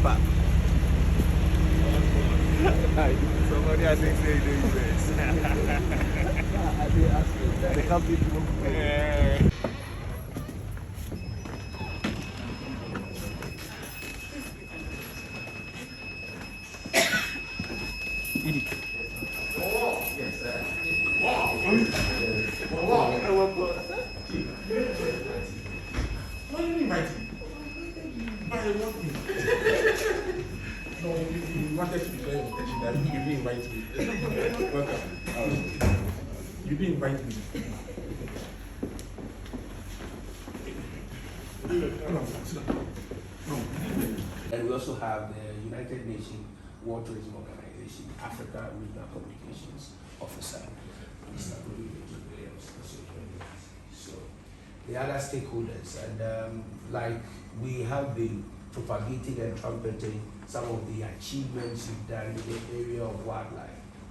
pack. Somebody I think say the US. They come people. Yes, sir. Wow. Why didn't you invite me? Why did you want me? No, you wanted to be very intentional. That you didn't invite me. Welcome. You didn't invite me. And we also have the United Nations World Tourism Organization, Africa Regional Communications Officer, Mr. So the other stakeholders, and like we have been propagating and trumpeting some of the achievements you've done in the area of wildlife.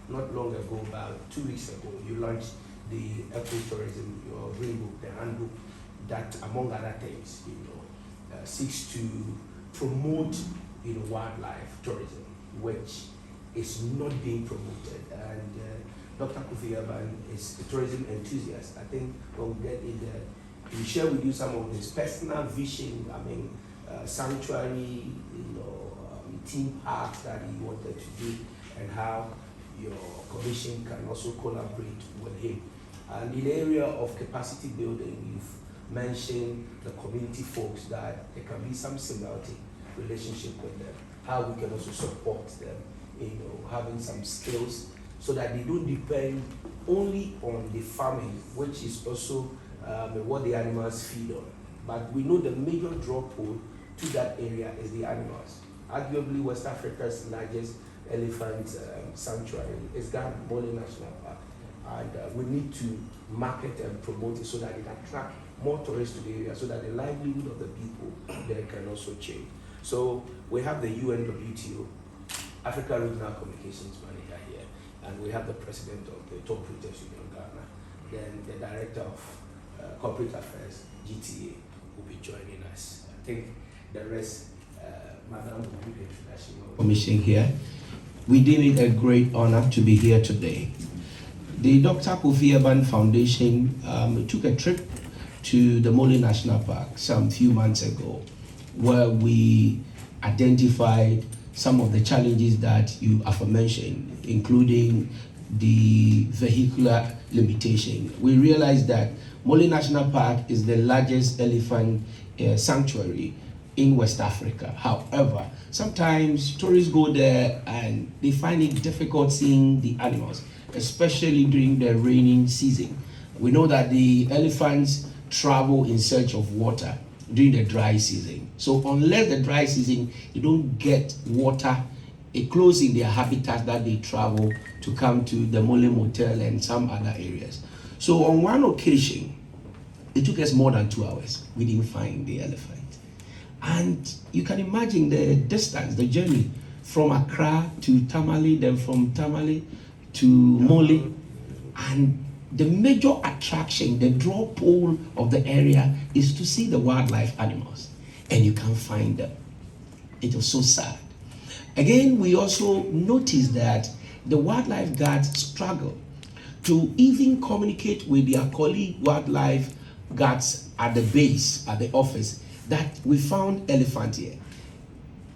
Not long ago, about 2 weeks ago, you launched the ecotourism, your green book, the handbook, that among other things, seeks to promote wildlife tourism, which is not being promoted. And Dr. Kofi Haban is a tourism enthusiast. I think when we get in there, he will share with you some of his personal vision. I mean, sanctuary, theme parks that he wanted to do, and how your commission can also collaborate with him. And in the area of capacity building, you've mentioned the community folks, that there can be some symbiotic relationship with them, how we can also support them, having some skills so that they don't depend only on the farming, which is also what the animals feed on. But we know the major draw pull to that area is the animals. Arguably, West Africa's largest elephant sanctuary is Ghana, Bygone National Park. And we need to market and promote it so that it attracts more tourists to the area, so that the livelihood of the people there can also change. So we have the UNWTO, Africa Regional Communications Manager here, and we have the president of the Top Creators Union Ghana, then the director of Corporate Affairs, GTA, will be joining us. I think the rest, Madam will do the introduction of commission here. We deem it a great honor to be here today. The Dr. Kofi Abban Foundation took a trip to the Mole National Park some few months ago, where we identified some of the challenges that you aforementioned, including the vehicular limitation. We realized that Mole National Park is the largest elephant sanctuary in West Africa. However, sometimes tourists go there and they find it difficult seeing the animals, especially during the raining season. We know that the elephants travel in search of water during the dry season. So unless the dry season, you don't get water close in their habitat that they travel to come to the Mole Motel and some other areas. So on one occasion, it took us more than 2 hours. We didn't find the elephant. And you can imagine the distance, the journey from Accra to Tamale, then from Tamale to Mole. And the major attraction, the draw pull of the area is to see the wildlife animals. And you can't find them. It was so sad. Again, we also noticed that the wildlife guards struggle to even communicate with their colleague wildlife guards at the base, at the office, that we found elephant here.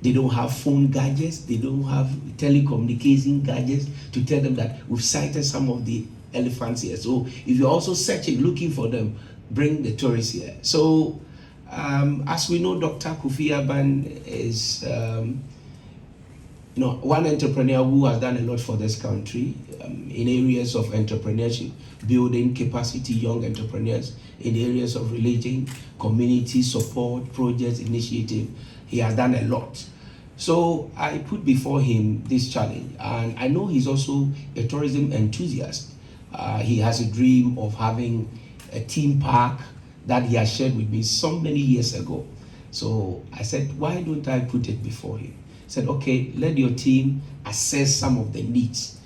They don't have phone gadgets, they don't have telecommunication gadgets to tell them that we've sighted some of the elephants here. So if you're also searching, looking for them, bring the tourists here. So as we know, Dr. Kofi Abban is one entrepreneur who has done a lot for this country in areas of entrepreneurship, building capacity, young entrepreneurs, in areas of religion, community support, projects, initiative. He has done a lot. So I put before him this challenge, and I know he's also a tourism enthusiast. He has a dream of having a theme park that he has shared with me so many years ago. So I said, why don't I put it before him? He said, okay, let your team assess some of the needs.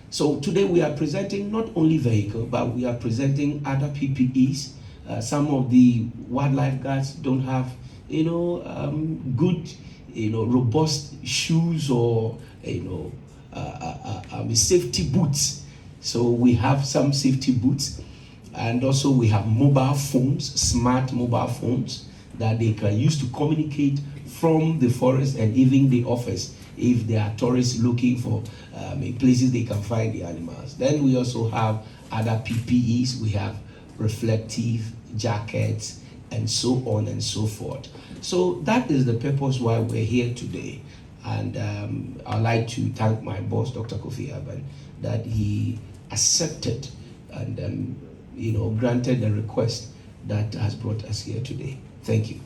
So today we are presenting not only vehicle, but we are presenting other PPEs. Some of the wildlife guards don't have, good robust shoes or safety boots. So we have some safety boots, and also we have mobile phones, smart mobile phones that they can use to communicate from the forest and even the office if there are tourists looking for places they can find the animals. Then we also have other PPEs. We have reflective jackets and so on and so forth. So that is the purpose why we're here today. And I'd like to thank my boss, Dr. Kofi Abban, that he accepted and granted the request that has brought us here today. Thank you.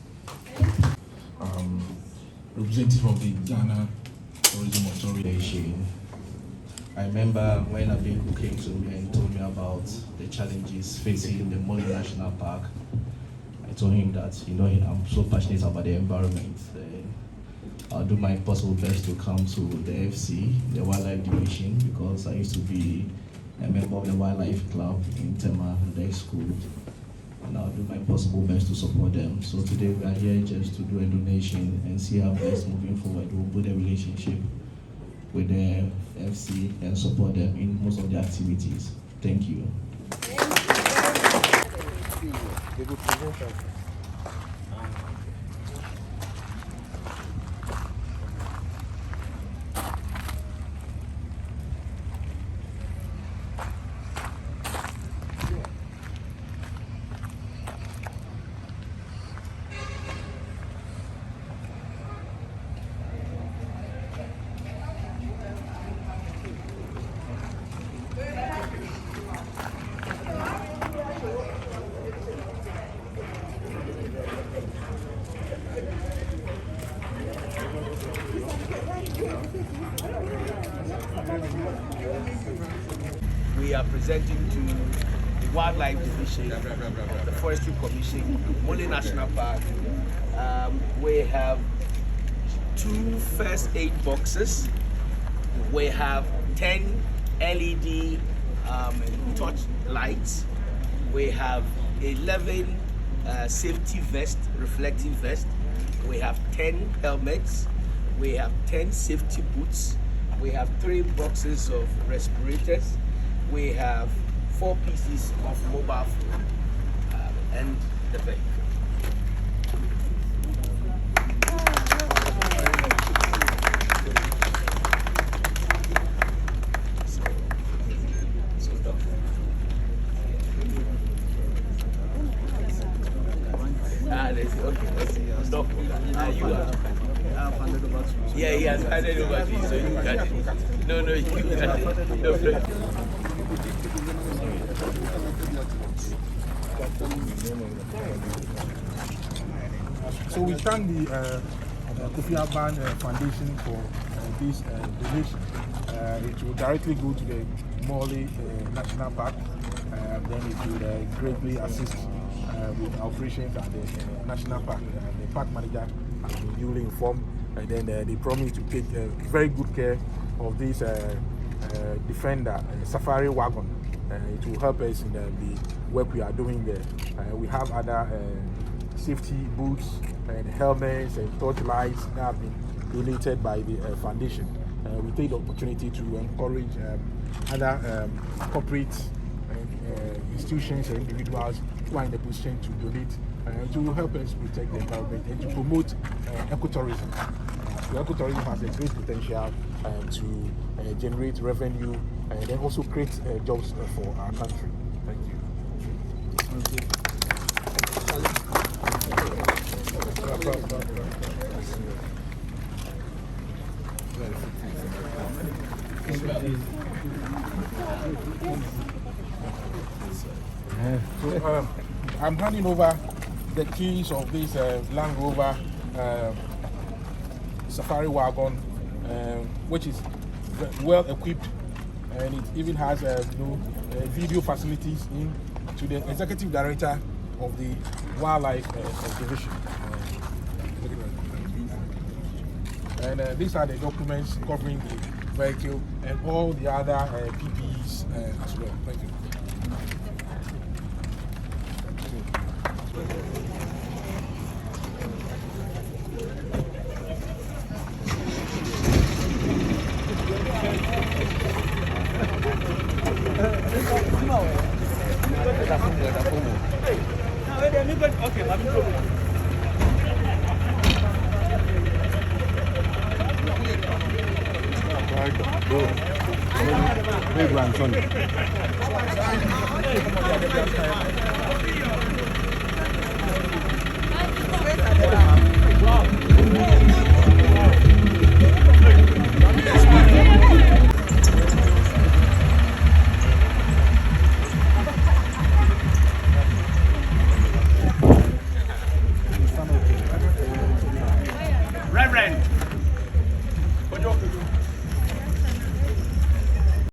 Representative from the Ghana Tourism Authority. I remember when Abinku came to me and told me about the challenges facing the Mole National Park. I told him that, I'm so passionate about the environment. I'll do my possible best to come to the FC, the Wildlife Division, because I used to be a member of the Wildlife Club in Tema High School. And I'll do my possible best to support them. So today we are here just to do a donation and see how best moving forward we'll build a relationship with the FC and support them in most of their activities. Thank you. We are presenting to the Wildlife Division of the Forestry Commission, Mole National Park. We have 2 first aid boxes. We have 10 LED torch lights. We have 11 safety vests, reflective vests. We have 10 helmets. We have 10 safety boots. We have 3 boxes of respirators. We have 4 pieces of mobile phone and the vehicle. Okay, let's see. Stop. You are. Yeah, he has handed over to you, so you got it. No, you got it. No, So we thank the Kofi Abban Foundation for this donation. It will directly go to the Mole National Park. Then it will greatly assist with operations at the National Park. The park manager has been duly informed, and then they promise to take very good care of this Defender Safari Wagon. It will help us in the work we are doing there. We have other safety boots and helmets and torch lights that have been donated by the foundation. We take the opportunity to encourage other corporate institutions and individuals who are in the position to donate to help us protect the environment and to promote ecotourism. So ecotourism has a great potential to generate revenue and then also create jobs for our country. Thank you. So, I'm handing over the keys of this Land Rover Safari Wagon, which is well equipped, and it even has video facilities in to the executive director of the Wildlife Division. And these are the documents covering the vehicle and all the other PPEs as well. Thank you. Big one, Sunday.